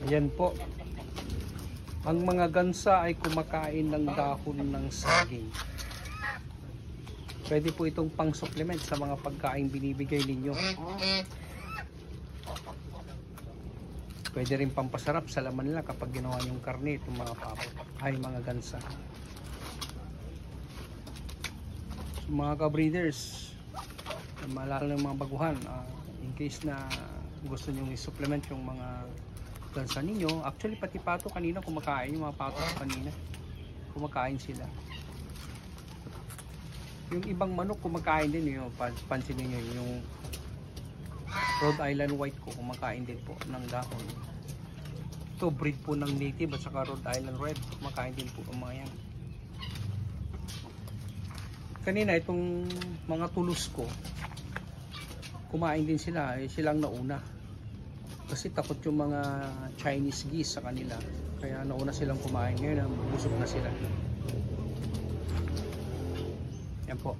Ayan po. Ang mga gansa ay kumakain ng dahon ng saging. Pwede po itong pang supplement sa mga pagkain binibigay ninyo. Pwede rin pampasarap sa laman nila kapag ginawa yung karne itong mga pabo ay mga gansa. So, mga ka-breeders, maalala ng mga baguhan, in case na gusto nyo i-supplement yung mga gansa ninyo, actually pati pato kanina kumakain, yung mga pato kanina kumakain sila. Yung ibang manok kumakain din, yung pansin niyo yung Rhode Island White ko kumakain din po ng dahon. Ito breed po ng native at saka Rhode Island Red, kumakain din po ang mga yan. Kanina itong mga tulos ko kumain din sila, silang nauna kasi takot yung mga Chinese geese sa kanila, kaya nauna silang kumain. Ngayon busog na sila. Yan po.